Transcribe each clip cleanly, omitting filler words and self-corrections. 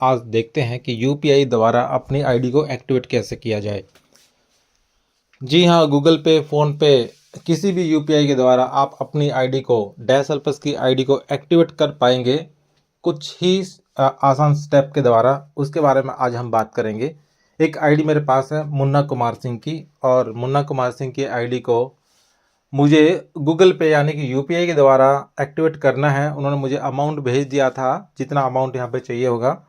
आज देखते हैं कि यूपीआई द्वारा अपनी आईडी को एक्टिवेट कैसे किया जाए। जी हाँ, गूगल पे, फ़ोन पे, किसी भी यूपीआई के द्वारा आप अपनी आईडी को, डैश एल्पस की आईडी को एक्टिवेट कर पाएंगे कुछ ही आसान स्टेप के द्वारा। उसके बारे में आज हम बात करेंगे। एक आईडी मेरे पास है मुन्ना कुमार सिंह की, और मुन्ना कुमार सिंह की आईडी को मुझे गूगल पे यानी कि यूपीआई के द्वारा एक्टिवेट करना है। उन्होंने मुझे अमाउंट भेज दिया था, जितना अमाउंट यहाँ पे चाहिए होगा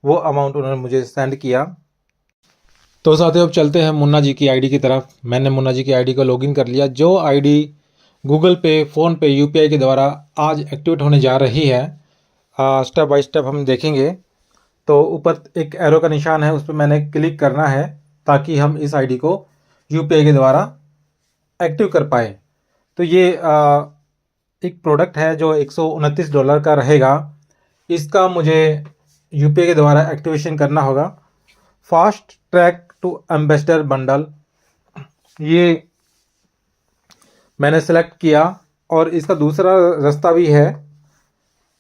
वो अमाउंट उन्होंने मुझे सेंड किया। तो साथियों, अब चलते हैं मुन्ना जी की आईडी की तरफ। मैंने मुन्ना जी की आईडी को लॉगिन कर लिया। जो आईडी गूगल पे, फ़ोन पे, यूपीआई के द्वारा आज एक्टिवेट होने जा रही है, स्टेप बाय स्टेप हम देखेंगे। तो ऊपर एक एरो का निशान है, उस पर मैंने क्लिक करना है ताकि हम इस आईडी को यूपीआई के द्वारा एक्टिव कर पाए। तो ये एक प्रोडक्ट है जो $129 का रहेगा। इसका मुझे यूपीआई के द्वारा एक्टिवेशन करना होगा। Fast track to ambassador bundle, ये मैंने सेलेक्ट किया। और इसका दूसरा रास्ता भी है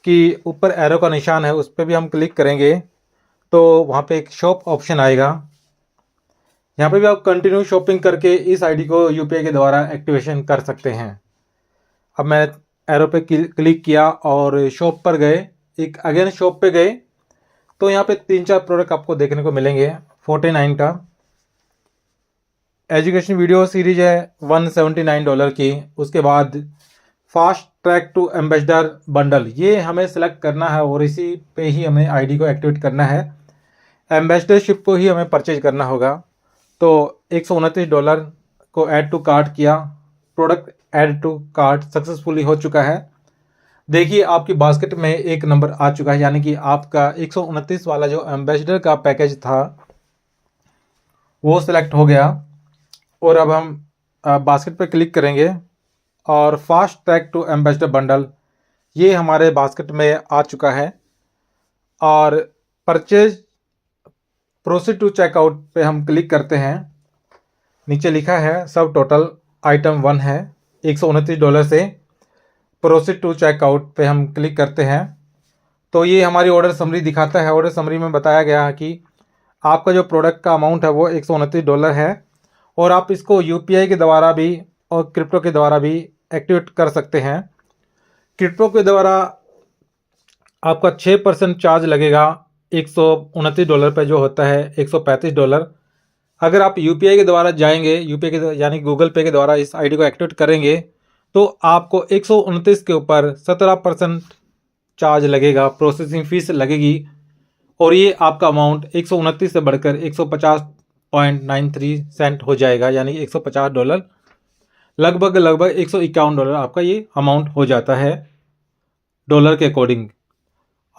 कि ऊपर एरो का निशान है, उस पर भी हम क्लिक करेंगे तो वहाँ पे एक शॉप ऑप्शन आएगा। यहाँ पे भी आप कंटिन्यू शॉपिंग करके इस आईडी को यूपीआई के द्वारा एक्टिवेशन कर सकते हैं। अब मैं एरो पे क्लिक किया और शॉप पर गए, एक अगेन शॉप पे गए तो यहाँ पे 3-4 प्रोडक्ट आपको देखने को मिलेंगे। 49 का एजुकेशन वीडियो सीरीज है $179 की। उसके बाद fast track to ambassador bundle, ये हमें सेलेक्ट करना है और इसी पे ही हमें आईडी को एक्टिवेट करना है। एम्बेसडरशिप को ही हमें परचेज करना होगा। तो $129 को ऐड टू कार्ट किया। Product add to cart successfully हो चुका है। देखिए, आपकी बास्केट में एक नंबर आ चुका है, यानी कि आपका 129 वाला जो एम्बेसडर का पैकेज था वो सिलेक्ट हो गया। और अब हम बास्केट पर क्लिक करेंगे और fast track to ambassador bundle, ये हमारे बास्केट में आ चुका है। और परचेज प्रोसीड टू चेकआउट पे हम क्लिक करते हैं। नीचे लिखा है सब टोटल आइटम 1 है $129 से। प्रोसीड टू चेकआउट पे हम क्लिक करते हैं तो ये हमारी ऑर्डर समरी दिखाता है। ऑर्डर समरी में बताया गया है कि आपका जो प्रोडक्ट का अमाउंट है वो $129 है, और आप इसको यूपीआई के द्वारा भी और क्रिप्टो के द्वारा भी एक्टिवेट कर सकते हैं। क्रिप्टो के द्वारा आपका 6% चार्ज लगेगा $129 पे, जो होता है $135। अगर आप यूपीआई के द्वारा जाएंगे, यूपीआई के यानी गूगल पे के द्वारा इस आईडी को एक्टिवेट करेंगे तो आपको 129 के ऊपर 17% चार्ज लगेगा, प्रोसेसिंग फीस लगेगी। और ये आपका अमाउंट 129 से बढ़कर 150.93 सेंट हो जाएगा, यानी $150। लगभग $151 आपका ये अमाउंट हो जाता है डॉलर के अकॉर्डिंग।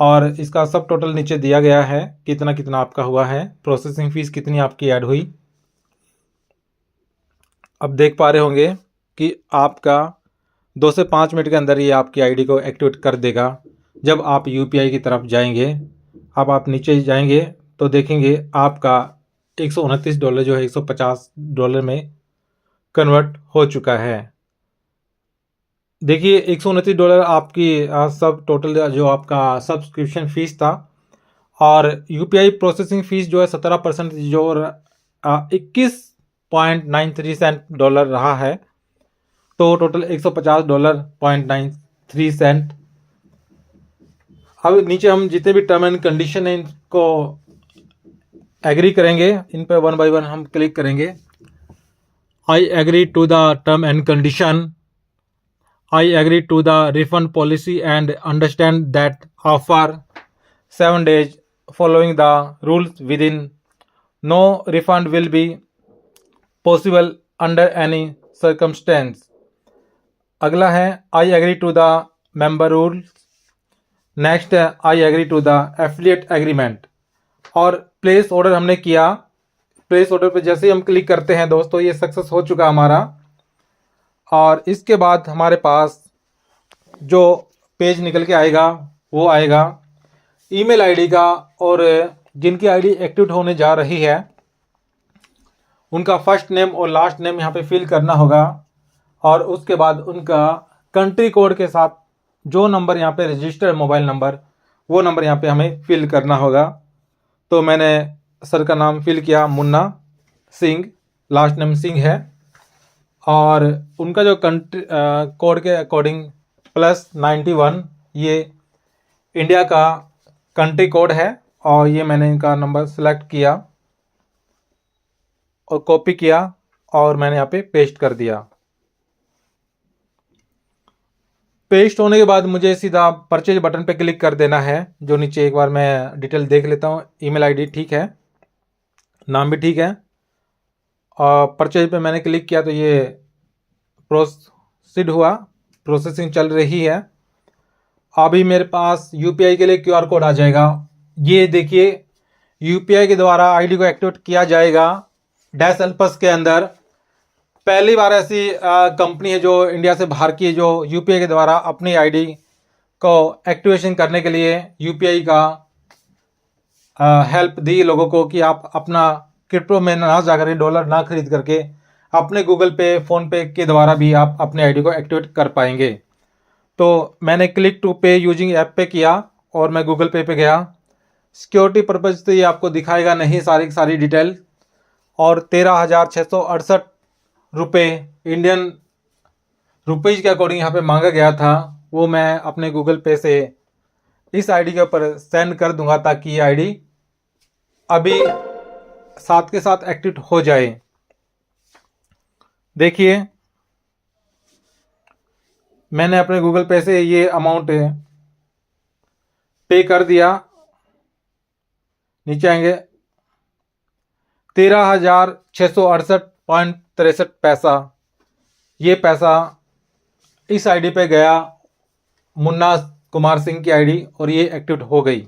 और इसका सब टोटल नीचे दिया गया है, कितना कितना आपका हुआ है, प्रोसेसिंग फीस कितनी आपकी ऐड हुई। अब देख पा रहे होंगे कि आपका 2 से 5 मिनट के अंदर ये आपकी आईडी को एक्टिवेट कर देगा जब आप यूपीआई की तरफ जाएंगे। अब आप नीचे जाएंगे तो देखेंगे आपका $129 जो है $150 में कन्वर्ट हो चुका है। देखिए, $129 आपकी सब टोटल जो आपका सब्सक्रिप्शन फीस था, और यूपीआई प्रोसेसिंग फीस जो है 17%, जो 21.93 सेंट डॉलर रहा है। तो टोटल $150.93। अब नीचे हम जितने भी टर्म एंड कंडीशन है इनको एग्री करेंगे। इन पर 1 बाय 1 हम क्लिक करेंगे। I agree to the term and condition. I agree to the refund policy and understand that after 7 days following the rules within, no refund will be possible under any circumstance. अगला है I agree to the member rules. Next है I agree to the affiliate agreement. और place order हमने किया। Place order पे जैसे ही हम click करते हैं दोस्तों, ये सक्सेस हो चुका हमारा। और इसके बाद हमारे पास जो पेज निकल के आएगा वो आएगा ईमेल आईडी का, और जिनकी आईडी एक्टिवेट होने जा रही है उनका फर्स्ट नेम और लास्ट नेम यहाँ पे फिल करना होगा। और उसके बाद उनका कंट्री कोड के साथ जो नंबर यहाँ पे रजिस्टर है, मोबाइल नंबर, वो नंबर यहाँ पे हमें फिल करना होगा। तो मैंने सर का नाम फिल किया, मुन्ना सिंह, लास्ट नेम सिंह है, और उनका जो कंट्री कोड के अकॉर्डिंग +91 ये इंडिया का कंट्री कोड है। और ये मैंने इनका नंबर सेलेक्ट किया और कॉपी किया और मैंने यहाँ पे पेस्ट कर दिया। पेस्ट होने के बाद मुझे सीधा परचेज बटन पे क्लिक कर देना है, जो नीचे एक बार मैं डिटेल देख लेता हूँ। ईमेल आईडी ठीक है, नाम भी ठीक है, और परचेज पे मैंने क्लिक किया तो ये प्रोसीड हुआ, प्रोसेसिंग चल रही है। अभी मेरे पास यूपीआई के लिए क्यूआर कोड आ जाएगा। ये देखिए, यूपीआई के द्वारा आईडी को एक्टिवेट किया जाएगा डैश एल्पस के अंदर। पहली बार ऐसी कंपनी है जो इंडिया से बाहर की, जो यूपीआई के द्वारा अपनी आईडी को एक्टिवेशन करने के लिए यूपीआई का हेल्प दी लोगों को, कि आप अपना क्रिप्टो में ना जाकर डॉलर ना खरीद करके अपने गूगल पे, फ़ोन पे के द्वारा भी आप अपने आईडी को एक्टिवेट कर पाएंगे। तो मैंने क्लिक टू पे यूजिंग ऐप पे किया और मैं गूगल पे गया। सिक्योरिटी पर्पज़ तो ये आपको दिखाएगा नहीं सारी की सारी डिटेल। और 13,668 रुपये इंडियन रुपीज़ के अकॉर्डिंग यहाँ पे मांगा गया था, वो मैं अपने गूगल पे से इस आईडी के ऊपर सेंड कर दूंगा, ताकि ये आईडी अभी साथ के साथ एक्टिव हो जाए। देखिए, मैंने अपने गूगल पे से ये अमाउंट पे कर दिया। नीचे आएंगे 13,668.63 पैसा, ये पैसा इस आईडी पे गया, मुन्ना कुमार सिंह की आईडी, और ये एक्टिव हो गई।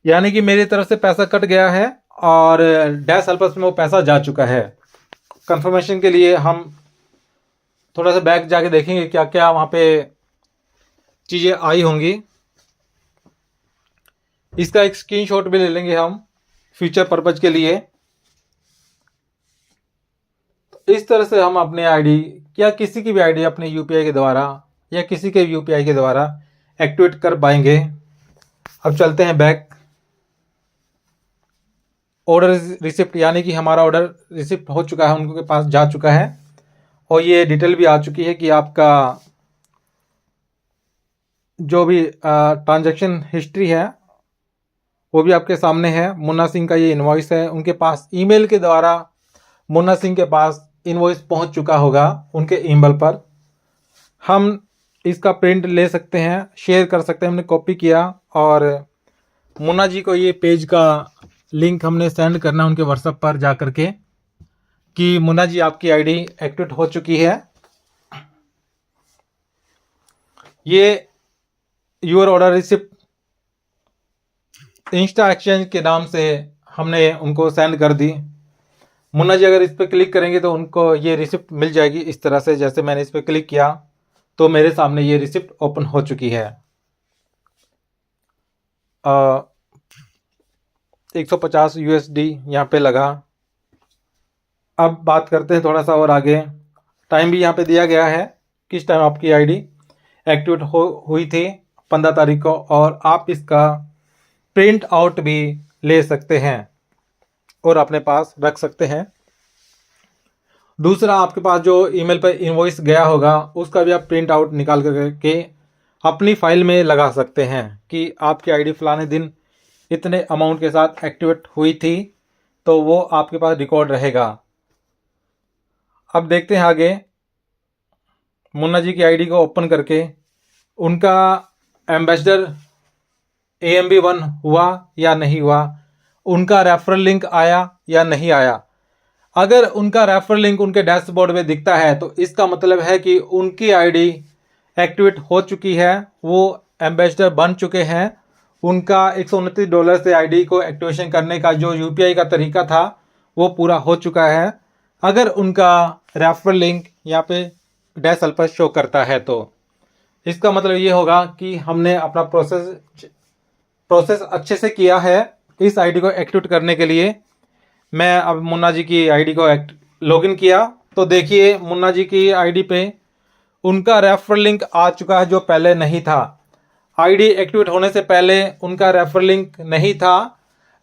यानी कि मेरी तरफ से पैसा कट गया है और डैश हेल्पर्स में वो पैसा जा चुका है। कंफर्मेशन के लिए हम थोड़ा सा बैक जाके देखेंगे क्या क्या वहाँ पे चीज़ें आई होंगी। इसका एक स्क्रीनशॉट भी ले लेंगे हम फ्यूचर पर्पज के लिए। तो इस तरह से हम अपने आईडी या किसी की भी आईडी अपने यूपीआई के द्वारा या किसी के यूपीआई के द्वारा एक्टिवेट कर पाएंगे। अब चलते हैं बैक। ऑर्डर रिसिप्ट, यानी कि हमारा ऑर्डर रिसिप्ट हो चुका है, उनके पास जा चुका है, और ये डिटेल भी आ चुकी है कि आपका जो भी ट्रांजैक्शन हिस्ट्री है वो भी आपके सामने है। मुन्ना सिंह का ये इनवॉइस है, उनके पास ईमेल के द्वारा मुन्ना सिंह के पास इनवॉइस पहुंच चुका होगा उनके ईमेल पर। हम इसका प्रिंट ले सकते हैं, शेयर कर सकते हैं। हमने कॉपी किया और मुन्ना जी को ये पेज का लिंक हमने सेंड करना है उनके व्हाट्सएप पर जा कर के, कि मुन्ना जी आपकी आईडी एक्टिवेट हो चुकी है। ये your order receipt Insta exchange के नाम से हमने उनको सेंड कर दी। मुन्ना जी अगर इस पर क्लिक करेंगे तो उनको ये रिसिप्ट मिल जाएगी इस तरह से। जैसे मैंने इस पर क्लिक किया तो मेरे सामने ये रिसिप्ट ओपन हो चुकी है। 150 यूएसडी यहाँ पे लगा। अब बात करते हैं थोड़ा सा और आगे। टाइम भी यहाँ पे दिया गया है, किस टाइम आपकी आईडी एक्टिवेट हुई थी, 15 तारीख को, और आप इसका प्रिंट आउट भी ले सकते हैं और अपने पास रख सकते हैं। दूसरा, आपके पास जो ईमेल पर इनवॉइस गया होगा उसका भी आप प्रिंट आउट निकाल करके अपनी फाइल में लगा सकते हैं कि आपकी आईडी फलाने दिन इतने अमाउंट के साथ एक्टिवेट हुई थी, तो वो आपके पास रिकॉर्ड रहेगा। अब देखते हैं आगे। मुन्ना जी की आईडी को ओपन करके उनका एम्बेसडर AMB1 हुआ या नहीं हुआ, उनका रेफरल लिंक आया या नहीं आया। अगर उनका रेफरल लिंक उनके डैशबोर्ड में दिखता है तो इसका मतलब है कि उनकी आईडी एक्टिवेट हो चुकी है, वो एम्बेसडर बन चुके हैं। उनका $129 से आईडी को एक्टिवेशन करने का जो यूपीआई का तरीका था वो पूरा हो चुका है। अगर उनका रेफरल लिंक यहाँ पे डैश अल्फा शो करता है तो इसका मतलब ये होगा कि हमने अपना प्रोसेस अच्छे से किया है इस आईडी को एक्टिवेट करने के लिए। मैं अब मुन्ना जी की आईडी को लॉगिन किया तो देखिए मुन्ना जी की आईडी पे उनका रेफरल लिंक आ चुका है जो पहले नहीं था। आईडी एक्टिवेट होने से पहले उनका रेफरल लिंक नहीं था।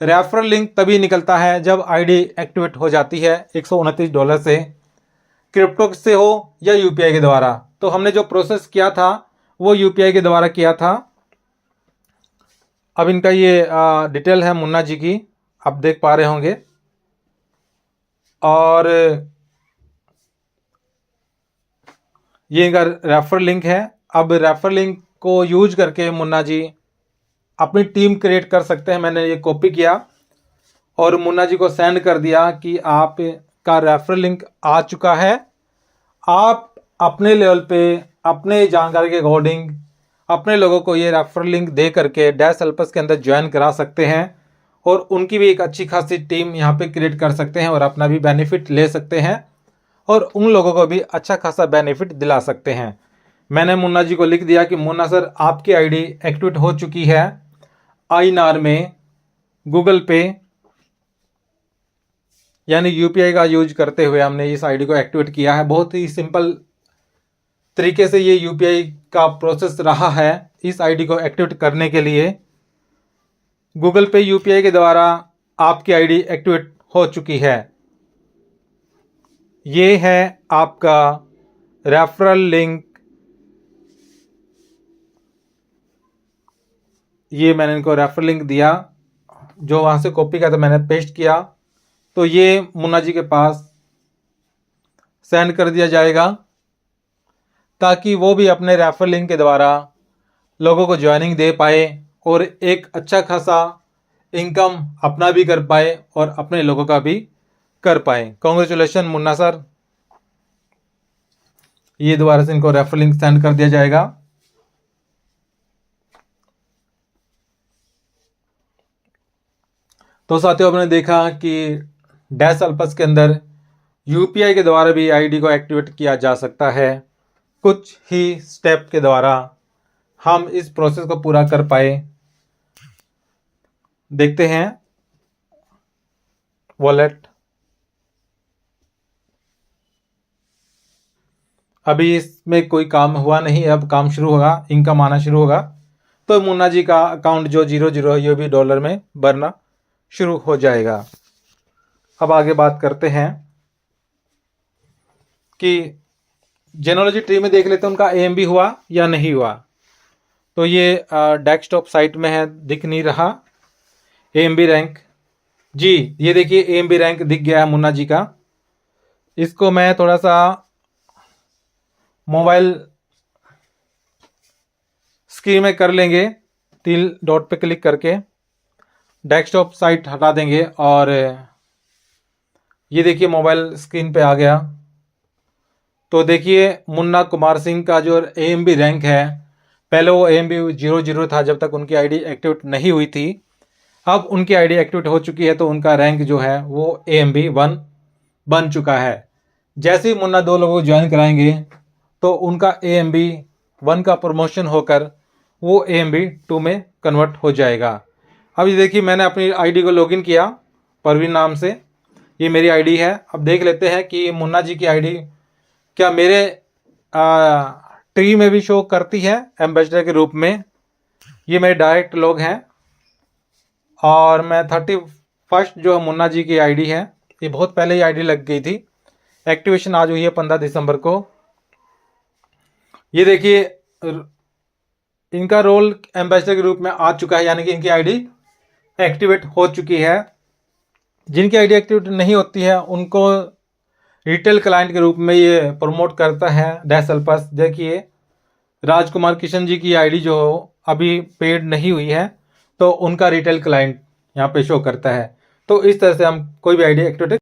रेफरल लिंक तभी निकलता है जब आईडी एक्टिवेट हो जाती है $129 से, क्रिप्टो से हो या यूपीआई के द्वारा। तो हमने जो प्रोसेस किया था वो यूपीआई के द्वारा किया था। अब इनका ये डिटेल है मुन्ना जी की, आप देख पा रहे होंगे। और ये इनका रेफर लिंक है। अब रेफर लिंक को यूज करके मुन्ना जी अपनी टीम क्रिएट कर सकते हैं। मैंने ये कॉपी किया और मुन्ना जी को सेंड कर दिया कि आपका रेफर लिंक आ चुका है। आप अपने लेवल पे अपने जानकारी के अकॉर्डिंग अपने लोगों को ये रेफर लिंक दे करके डैश हेल्पर्स के अंदर ज्वाइन करा सकते हैं और उनकी भी एक अच्छी खासी टीम यहाँ पे क्रिएट कर सकते हैं और अपना भी बेनिफिट ले सकते हैं और उन लोगों को भी अच्छा खासा बेनिफिट दिला सकते हैं। मैंने मुन्ना जी को लिख दिया कि मुन्ना सर, आपकी आईडी एक्टिवेट हो चुकी है आईनार में गूगल पे यानी यूपीआई का यूज करते हुए हमने इस आईडी को एक्टिवेट किया है। बहुत ही सिंपल तरीके से ये यूपीआई का प्रोसेस रहा है इस आईडी को एक्टिवेट करने के लिए। गूगल पे यूपीआई के द्वारा आपकी आईडी एक्टिवेट हो चुकी है। ये है आपका रेफरल लिंक। ये मैंने इनको रेफरल लिंक दिया, जो वहाँ से कॉपी किया था मैंने पेस्ट किया, तो ये मुन्ना जी के पास सेंड कर दिया जाएगा ताकि वो भी अपने रेफरल लिंक के द्वारा लोगों को ज्वाइनिंग दे पाए और एक अच्छा खासा इनकम अपना भी कर पाए और अपने लोगों का भी कर पाए। Congratulation Munna sir. ये दोबारा से इनको रेफरल लिंक सेंड कर दिया जाएगा। तो साथियों, आपने देखा कि डैश हेल्पर्स के अंदर यूपीआई के द्वारा भी आईडी को एक्टिवेट किया जा सकता है। कुछ ही स्टेप के द्वारा हम इस प्रोसेस को पूरा कर पाए। देखते हैं वॉलेट। अभी इसमें कोई काम हुआ नहीं, अब काम शुरू होगा, इनकम आना शुरू होगा तो मुन्ना जी का अकाउंट जो 00 है ये भी डॉलर में भरना शुरू हो जाएगा। अब आगे बात करते हैं कि जेनोलॉजी ट्री में देख लेते हैं उनका एएमबी हुआ या नहीं हुआ। तो ये डेस्कटॉप साइट में है, दिख नहीं रहा एएमबी रैंक। जी ये देखिए एएमबी रैंक दिख गया है मुन्ना जी का। इसको मैं थोड़ा सा मोबाइल स्क्रीन में कर लेंगे, तिल डॉट पे क्लिक करके डेस्कटॉप साइट हटा देंगे और ये देखिए मोबाइल स्क्रीन पे आ गया। तो देखिए मुन्ना कुमार सिंह का जो एएमबी रैंक है, पहले वो एएमबी 00 था जब तक उनकी आईडी एक्टिवेट नहीं हुई थी। अब उनकी आईडी एक्टिवेट हो चुकी है तो उनका रैंक जो है वो एएमबी 1 बन चुका है। जैसे ही मुन्ना 2 लोगों को ज्वाइन कराएंगे तो उनका एएमबी 1 का प्रमोशन होकर वो एएमबी 2 में कन्वर्ट हो जाएगा। अब ये देखिए मैंने अपनी आईडी को लॉगिन किया परवीन नाम से, ये मेरी आईडी है। अब देख लेते हैं कि मुन्ना जी की आईडी क्या मेरे ट्री में भी शो करती है एम्बेसडर के रूप में। ये मेरे डायरेक्ट लोग हैं और मैं 31 जो मुन्ना जी की आईडी है, ये बहुत पहले ही आईडी लग गई थी, एक्टिवेशन आज हुई है 15 दिसंबर को। ये देखिए इनका रोल एम्बेसडर के रूप में आ चुका है, यानी कि इनकी आईडी एक्टिवेट हो चुकी है। जिनकी आईडी एक्टिवेट नहीं होती है उनको रिटेल क्लाइंट के रूप में ये प्रमोट करता है डैश हेल्पर्स। देखिए राजकुमार किशन जी की आईडी जो अभी पेड नहीं हुई है तो उनका रिटेल क्लाइंट यहाँ पे शो करता है। तो इस तरह से हम कोई भी आईडी एक्टिवेट